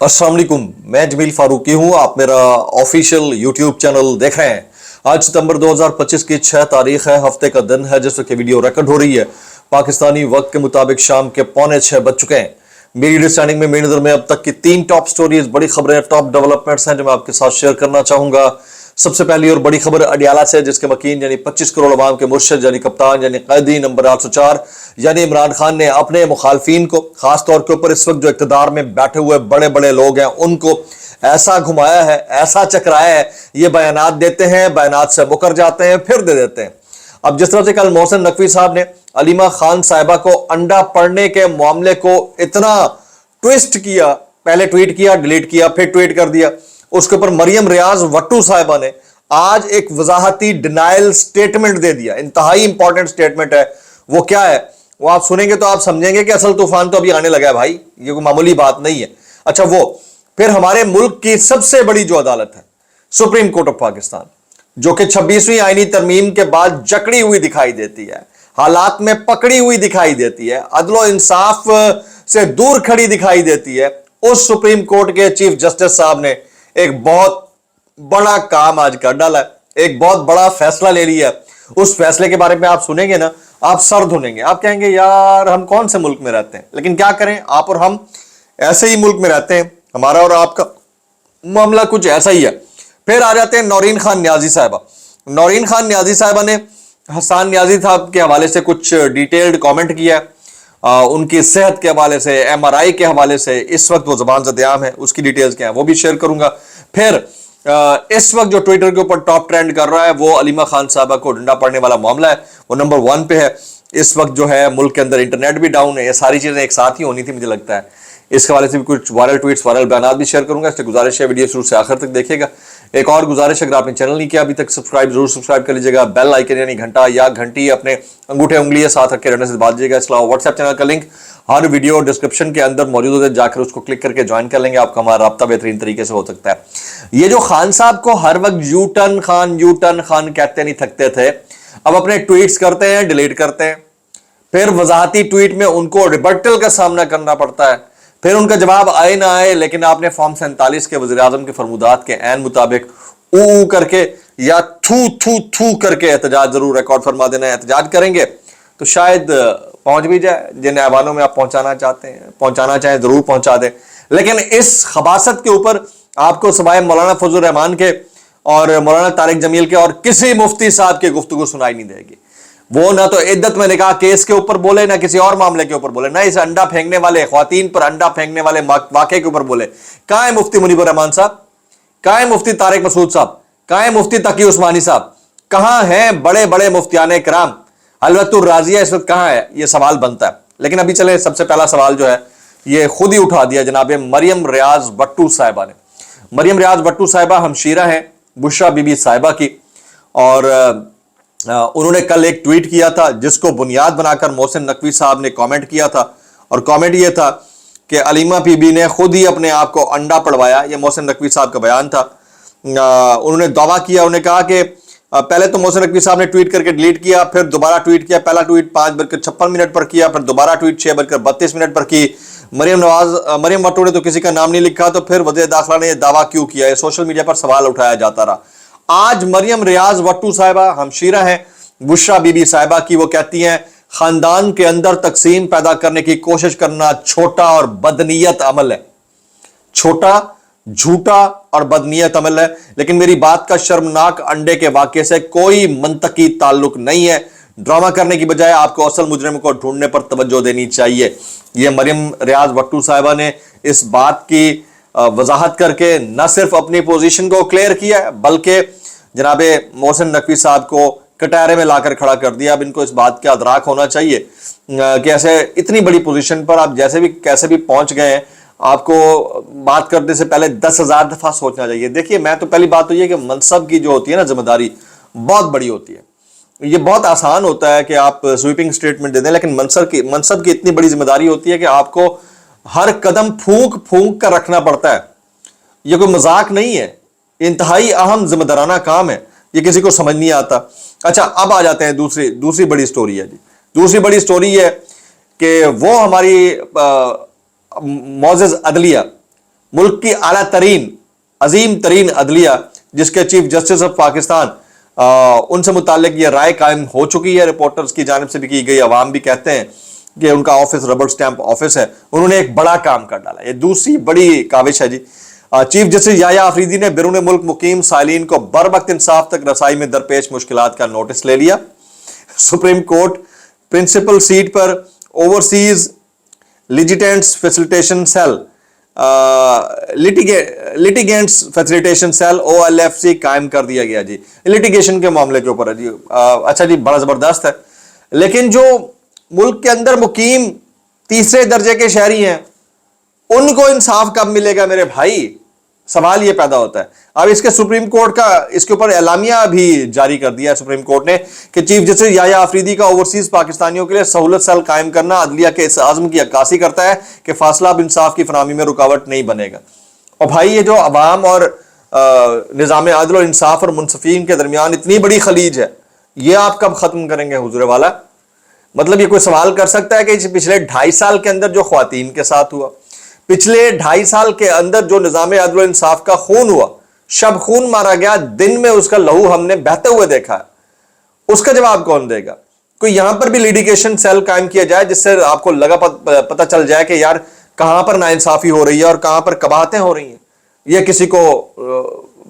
अस्सलाम वालेकुम, मैं जमील फारूकी हूं। आप मेरा ऑफिशियल यूट्यूब चैनल देख रहे हैं। आज सितंबर 2025 की 6 तारीख है, हफ्ते का दिन है जिस वक्त वीडियो रिकॉर्ड हो रही है। पाकिस्तानी वक्त के मुताबिक शाम के 5:45 बज चुके हैं। मेरी अंडरस्टैंडिंग में मेरी नजर में अब तक की 3 टॉप स्टोरीज, बड़ी खबरें, टॉप डेवलपमेंट्स हैं जो मैं आपके साथ शेयर करना चाहूंगा। सबसे पहली और बड़ी खबर अडियाला से, जिसके मकीन यानी 25 करोड़ अवाम के मुर्शिद यानी कप्तान यानी कैदी नंबर 804 यानी इमरान खान ने अपने मुखालफिन को, खासतौर के ऊपर इस वक्त जो इक़्तिदार में बैठे हुए बड़े बड़े लोग हैं, उनको ऐसा घुमाया है, ऐसा चकराया है। ये बयानात देते हैं, बयानात से मुकर जाते हैं, फिर दे देते हैं। अब जिस तरह से कल मोहसिन नकवी साहब ने अलीमा खान साहिबा को अंडा पड़ने के मामले को इतना ट्विस्ट किया, पहले ट्वीट किया, डिलीट किया, फिर ट्वीट कर दिया। उसके ऊपर मरियम रियाज वट्टू साहिबा ने आज एक वजाहती डिनाइल स्टेटमेंट दे दिया। इंतहाई इंपॉर्टेंट स्टेटमेंट है। वो क्या है, वो आप सुनेंगे तो आप समझेंगे कि असल तूफान तो अभी आने लगा है भाई, ये कोई मामूली बात नहीं है। अच्छा, वो फिर हमारे मुल्क की सबसे बड़ी जो अदालत है, सुप्रीम कोर्ट ऑफ पाकिस्तान, जो कि 26वीं आईनी तरमीम के बाद जकड़ी हुई दिखाई देती है, हालात में पकड़ी हुई दिखाई देती है, अदलो इंसाफ से दूर खड़ी दिखाई देती है, उस सुप्रीम कोर्ट के चीफ जस्टिस साहब ने एक बहुत बड़ा काम आज कर डाला है, एक बहुत बड़ा फैसला ले लिया। उस फैसले के बारे में आप सुनेंगे ना, आप सर धुनेंगे, आप कहेंगे यार हम कौन से मुल्क में रहते हैं। लेकिन क्या करें, आप और हम ऐसे ही मुल्क में रहते हैं, हमारा और आपका मामला कुछ ऐसा ही है। फिर आ जाते हैं नौरीन खान न्याजी साहिबा। नौरीन खान न्याजी साहिबा ने हसन न्याजी साहब के हवाले से कुछ डिटेल्ड कमेंट किया है। उनकी सेहत के हवाले से, MRI के हवाले से, इस वक्त वो जबान ज़द-ए-आम है, उसकी डिटेल्स क्या है वो भी शेयर करूंगा। फिर इस वक्त जो ट्विटर के ऊपर टॉप ट्रेंड कर रहा है वो अलीमा खान साहबा को डंडा पड़ने वाला मामला है, वो नंबर 1 पे है। इस वक्त जो है मुल्क के अंदर इंटरनेट भी डाउन है, ये सारी चीजें एक साथ ही होनी थी मुझे लगता है। इसके हवाले से भी कुछ वायरल ट्वीट्स, वायरल बयान भी शेयर करूंगा। इसलिए गुजारिश है वीडियो शुरू से आखिर तक देखिएगा। एक और गुजारिश, अगर आपने चैनल नहीं किया अभी तक, जरूर सब्सक्राइब कर लीजिएगा। बेल आइकन यानी घंटा या घंटी अपने अंगूठे उंगली साथ रख के रहने से बात दीजिएगा। इसके अलावा व्हाट्सएप चैनल का लिंक हर वीडियो डिस्क्रिप्शन के अंदर मौजूद है, जाकर उसको क्लिक करके ज्वाइन कर लेंगे, आपका हमारा राब्ता बेहतरीन तरीके से हो सकता है। ये जो खान साहब को हर वक्त यू टर्न खान कहते नहीं थकते थे, अब अपने ट्वीट्स करते हैं, डिलीट करते हैं, फिर वजाहती ट्वीट में उनको रिबर्टल का सामना करना पड़ता है, फिर उनका जवाब आए ना आए, लेकिन आपने फॉर्म 47 के वज़ीर आज़म के फरमुदात के ऐन मुताबिक ऊ करके या थू करके एहतजाज जरूर रिकॉर्ड फरमा देना है। एहतजाज करेंगे तो शायद पहुंच भी जाए जिन ऐवानों में आप पहुंचाना चाहें जरूर पहुंचा दें। लेकिन इस खबासत के ऊपर आपको सवाए मौलाना फजल रहमान के और मौलाना तारिक जमील के और किसी मुफ्ती साहब की गुफ्तगू सुनाई नहीं देगी। वो ना तो इद्दत में निकाह केस के ऊपर बोले, ना किसी और मामले के ऊपर बोले, ना इस अंडा फेंकने वाले, ख्वातीन पर अंडा फेंकने वाले वाक़े के ऊपर बोले। कहां है मुफ्ती मुनीबुर रहमान साहब, कहां है मुफ्ती तारिक मसूद साहब, कहां है मुफ्ती तकी उस्मानी साहब, कहां हैं बड़े बड़े मुफ्तियाने कराम, हलवतुर राजिया इस वक्त कहां है, ये सवाल बनता है। लेकिन अभी चले, सबसे पहला सवाल जो है ये खुद ही उठा दिया जनाब मरियम रियाज वट्टू साहिबा ने। मरियम रियाज वट्टू साहिबा हमशीरा हैं बुशरा बीबी साहिबा की, और उन्होंने कल एक ट्वीट किया था जिसको बुनियाद बनाकर मोहसिन नकवी साहब ने कमेंट किया था, और कमेंट ये था कि अलीमा बीबी ने खुद ही अपने आप को अंडा पड़वाया। ये मोहसिन नकवी साहब का बयान था। उन्होंने दावा किया, उन्होंने कहा कि पहले तो मोहसिन नकवी साहब ने ट्वीट करके डिलीट किया, फिर दोबारा ट्वीट किया। पहला ट्वीट 5:56 पर किया, फिर दोबारा ट्वीट 6:32 पर की। मरियम वट्टू ने तो किसी का नाम नहीं लिखा, तो फिर वज़ीर दाखिला ने यह दावा क्यों किया, सोशल मीडिया पर सवाल उठाया जाता रहा। आज मरियम रियाज वट्टू साहिबा हमशीरा हैं बुशरा बीबी साहिबा की। वो कहती हैं खानदान के अंदर तकसीम पैदा करने की कोशिश करना छोटा और बदनीयत अमल है, छोटा, झूठा और बदनीयत अमल है। लेकिन मेरी बात का शर्मनाक अंडे के वाक़े से कोई मंतकी ताल्लुक नहीं है। ड्रामा करने की बजाय आपको असल मुजरिम को ढूंढने पर तवज्जो देनी चाहिए। यह मरियम रियाज वट्टू साहिबा ने इस बात की वजाहत करके न सिर्फ अपनी पोजीशन को क्लियर किया है, बल्कि जनाब मोहसिन नकवी साहब को कटारे में लाकर खड़ा कर दिया। अब इनको इस बात का अदराक होना चाहिए कि ऐसे इतनी बड़ी पोजीशन पर आप जैसे भी कैसे भी पहुंच गए हैं, आपको बात करने से पहले 10,000 दफा सोचना चाहिए। देखिए, मैं तो पहली बात तो ये कि मनसब की जो होती है ना जिम्मेदारी, बहुत बड़ी होती है। ये बहुत आसान होता है कि आप स्वीपिंग स्टेटमेंट दे दें, लेकिन मनसब की इतनी बड़ी जिम्मेदारी होती है कि आपको हर कदम फूंक फूंक कर रखना पड़ता है। ये कोई मजाक नहीं है, इंतहाई अहम जिम्मेदाराना काम है, ये किसी को समझ नहीं आता। अच्छा, अब आ जाते हैं दूसरी बड़ी स्टोरी है जी। दूसरी बड़ी स्टोरी है कि वो हमारी मोअज़्ज़िज़ अदलिया मुल्क की आला तरीन अजीम तरीन अदलिया जिसके चीफ जस्टिस ऑफ पाकिस्तान उनसे मुतालिक ये राय कायम हो चुकी है, रिपोर्टर्स की जानिब से भी की गई, अवाम भी कहते हैं कि उनका ऑफिस रबर स्टैंप ऑफिस है, उन्होंने एक बड़ा काम कर डाला। ये दूसरी बड़ी काविश है जी। चीफ जस्टिस याया आफरीदी ने बैरून मुल्क मुकीम साइलिन को बर वक्त इंसाफ तक रसाई में दरपेश मुश्किलात का नोटिस ले लिया। सुप्रीम कोर्ट प्रिंसिपल सीट पर overseas litigants facilitation cell litigants facilitation cell OLFC कायम कर दिया गया जी, लिटिगेशन के मामले के ऊपर है जी। अच्छा जी, बड़ा जबरदस्त है। लेकिन जो मुल्क के अंदर मुकीम तीसरे दर्जे के शहरी हैं उनको इंसाफ कब मिलेगा मेरे भाई? सवाल ये पैदा होता है। अब इसके सुप्रीम कोर्ट का इसके ऊपर एलामिया भी जारी कर दिया है सुप्रीम कोर्ट ने कि चीफ जस्टिस याया आफरीदी का ओवरसीज पाकिस्तानियों के लिए सहूलत सेल कायम करना अदलिया के इस आज़म की अक्कासी करता है कि फासलाब इंसाफ की फराहमी में रुकावट नहीं बनेगा। और भाई ये जो अवाम और निज़ाम आदल और इंसाफ और मुनसफीन के दरमियान इतनी बड़ी खलीज है, ये आप कब खत्म करेंगे हुजूर वाला? मतलब ये कोई सवाल कर सकता है कि पिछले 2.5 साल के अंदर जो ख्वातीन के साथ हुआ, पिछले 2.5 साल के अंदर जो निज़ाम अदल और इंसाफ का खून हुआ, शब खून मारा गया, दिन में उसका लहू हमने बहते हुए देखा है, उसका जवाब कौन देगा? कोई यहां पर भी लिटिगेशन सेल कायम किया जाए जिससे आपको पता चल जाए कि यार कहां पर नाइंसाफी हो रही है और कहां पर कबाहतें हो रही हैं। यह किसी को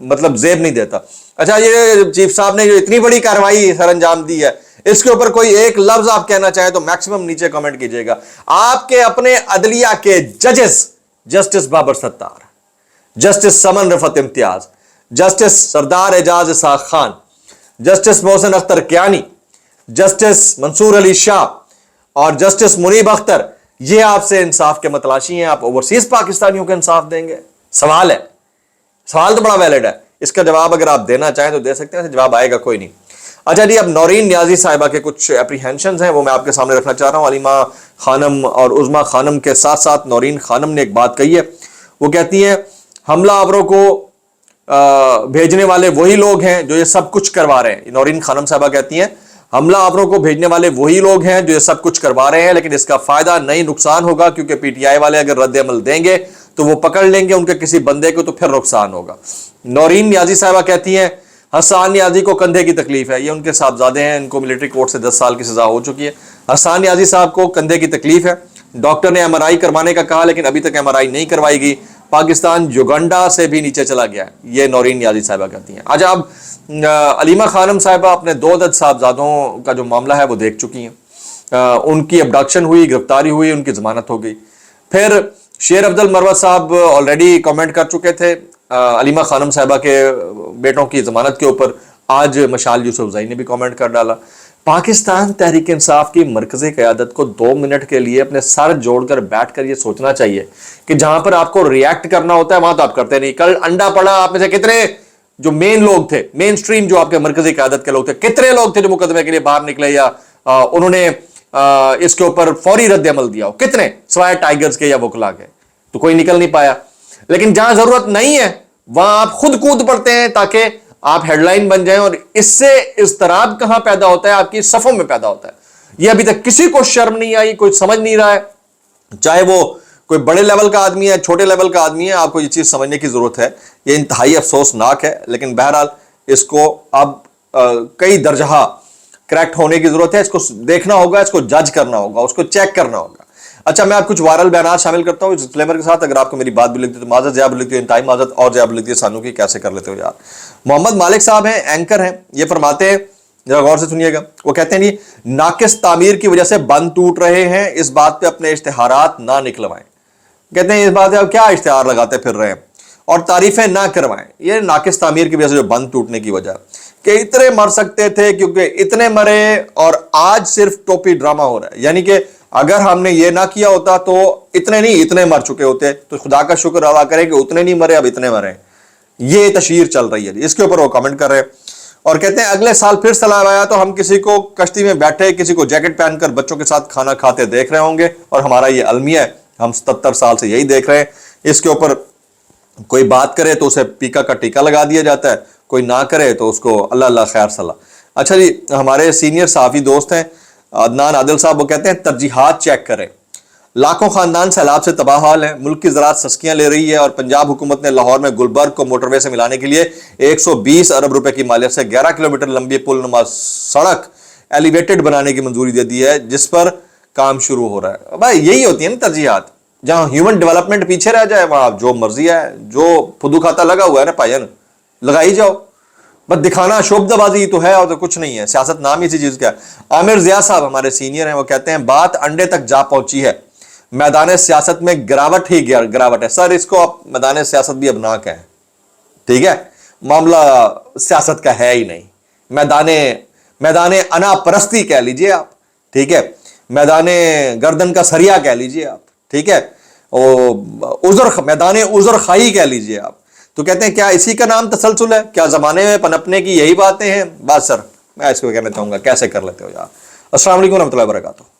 मतलब जेब नहीं देता। अच्छा, ये चीफ साहब ने जो इतनी बड़ी कार्रवाई सर अंजाम दी है, इसके ऊपर कोई एक लफ्ज आप कहना चाहें तो मैक्सिमम नीचे कमेंट कीजिएगा। आपके अपने अदलिया के जजेस justice Babar Sattar, justice Saman Rafat Imtiaz, justice Sardar Ejaz Ishaq Khan, justice Mohsin Akhtar Kiani, justice Mansoor Ali Shah और जस्टिस मुनीब अख्तर, ये आपसे इंसाफ के मतलाशी हैं। आप ओवरसीज पाकिस्तानियों को इंसाफ देंगे? सवाल है, सवाल तो बड़ा वैलिड है। इसका जवाब अगर आप देना चाहें तो दे सकते हैं, जवाब आएगा कोई नहीं। अच्छा जी, अब नौरीन नियाजी साहिबा के कुछ एप्रीहेंशंस हैं, वो मैं आपके सामने रखना चाह रहा हूँ। अलीमा खानम और उज़मा खानम के साथ साथ नौरीन खानम ने एक बात कही है। वो कहती हैं हमला आवरों को भेजने वाले वही लोग हैं जो ये सब कुछ करवा रहे हैं। नौरीन खानम साहिबा कहती हैं हमला आवरों को भेजने वाले वही लोग हैं जो ये सब कुछ करवा रहे हैं, लेकिन इसका फायदा नहीं नुकसान होगा, क्योंकि PTI वाले अगर रद्द अमल देंगे तो वो पकड़ लेंगे उनके किसी बंदे को, तो फिर नुकसान होगा। नौरीन नियाजी साहिबा कहती हैं हसन नियाजी को कंधे की तकलीफ है। ये उनके साहबजादे हैं, इनको मिलिट्री कोर्ट से 10 साल की सजा हो चुकी है। हसन नियाजी साहब को कंधे की तकलीफ है, डॉक्टर ने MRI करवाने का कहा लेकिन अभी तक MRI नहीं करवाई गई। पाकिस्तान युगांडा से भी नीचे चला गया है, ये नौरीन नियाजी साहिबा कहती हैं। आज आप अलीमा खानम साहिबा अपने 2 अदद साहबजादों का जो मामला है वो देख चुकी हैं। उनकी अबडक्शन हुई, गिरफ्तारी हुई, उनकी जमानत हो गई। फिर शेर अब्दुल मरवत साहब ऑलरेडी कमेंट कर चुके थे अलीमा खानम साहिबा के बेटों की जमानत के ऊपर। आज मशाल यूसुफजई ने भी कमेंट कर डाला। पाकिस्तान तहरीक इंसाफ की मरकजी क़यादत को 2 मिनट के लिए अपने सर जोड़कर बैठकर ये सोचना चाहिए कि जहां पर आपको रिएक्ट करना होता है वहां तो आप करते नहीं। कल अंडा पड़ा, आप में से कितने जो मेन लोग थे, मेन स्ट्रीम जो आपके मरकजी क़यादत के लोग थे, कितने लोग थे जो मुकदमे के लिए बाहर निकले या उन्होंने इसके ऊपर फौरी रद्द अमल दिया हो? कितने, सिवाय टाइगर्स के या वकला के? तो कोई निकल नहीं पाया। लेकिन जहां जरूरत नहीं है वहां आप खुद कूद पड़ते हैं ताकि आप हेडलाइन बन जाएं, और इससे इज़्तिराब कहां पैदा होता है? आपकी सफों में पैदा होता है। यह अभी तक किसी को शर्म नहीं आई, कोई समझ नहीं रहा है, चाहे वो कोई बड़े लेवल का आदमी है, छोटे लेवल का आदमी है। आपको ये चीज समझने की जरूरत है। ये इंतहाई अफसोसनाक है, लेकिन बहरहाल इसको अब कई दर्जा करेक्ट होने की जरूरत है। इसको देखना होगा, इसको जज करना होगा, उसको चेक करना होगा। अच्छा, मैं आप कुछ वायरल बयान शामिल करता हूँ इस डिस्क्लेमर के साथ। अगर आपको मेरी बात भी लगती है तो माजत, ज़्यादा लगती है इंतहाई माजत, और ज़्यादा लगती है सानू की, कैसे कर लेते हो यार। मोहम्मद मालिक साहब हैं, एंकर हैं, ये फरमाते हैं, जरा गौर से सुनिएगा। वो कहते हैं जी नाकिस तामीर की वजह से बंद टूट रहे हैं, इस बात पे अपने इश्तिहारात ना निकलवाएं। कहते हैं इस बात पे आप क्या इश्तिहार लगाते फिर रहे हैं और तारीफें ना करवाएं। ये नाकिस तामीर की वजह से जो बंद टूटने की वजह कि इतने मर सकते थे क्योंकि इतने मरे, और आज सिर्फ टोपी ड्रामा हो रहा है। यानी कि अगर हमने ये ना किया होता तो इतने नहीं, इतने मर चुके होते। तो खुदा का शुक्र अदा करें कि उतने नहीं मरे, अब इतने मरे। ये तशहीर चल रही है, इसके ऊपर वो कमेंट कर रहे हैं और कहते हैं अगले साल फिर सैलाब आया तो हम किसी को कश्ती में बैठे, किसी को जैकेट पहनकर बच्चों के साथ खाना खाते देख रहे होंगे, और हमारा ये अलमिया है, हम 77 साल से यही देख रहे हैं। इसके ऊपर कोई बात करे तो उसे पीका का टीका लगा दिया जाता है, कोई ना करे तो उसको अल्लाह अल्लाह खैर सलाह। अच्छा जी, हमारे सीनियर साफी दोस्त हैं अदनान आदिल साहब, वो कहते हैं तरजीहात चेक करें। लाखों खानदान सैलाब से तबाह हाल है, मुल्क की ज़राअत सस्कियां ले रही है और पंजाब हुकूमत ने लाहौर में गुलबर्ग को मोटरवे से मिलाने के लिए 120 अरब रुपए की मालियत से 11 किलोमीटर लंबी पुल नुमा सड़क एलिवेटेड बनाने की मंजूरी दे दी है, जिस पर काम शुरू हो रहा है। भाई यही होती है ना तरजीहात, जहां ह्यूमन डेवलपमेंट पीछे रह जाए वहां जो मर्जी है, जो फुदू खाता लगा हुआ है ना पायन लगाई जाओ, बस दिखाना शोबदाबाजी तो है और तो कुछ नहीं है। सियासत नाम ही इसी चीज का है। आमिर ज़िया साहब हमारे सीनियर हैं, वो कहते हैं बात अंडे तक जा पहुंची है, मैदान सियासत में गिरावट ही गिरावट है। सर इसको आप मैदान सियासत भी अब ना कहें, ठीक है, मामला सियासत का है ही नहीं, मैदान अनापरस्ती कह लीजिए आप, ठीक है, मैदान गर्दन का सरिया कह लीजिए आप, ठीक है, और मैदान उज़र खाई कह लीजिए आप। तो कहते हैं क्या इसी का नाम तसलसल है, क्या जमाने में पनपने की यही बातें हैं? बस सर मैं इसको कहना चाहूंगा कैसे कर लेते हो यार। अस्सलाम वालेकुम रहमतुल्लाहि व बरकातहू।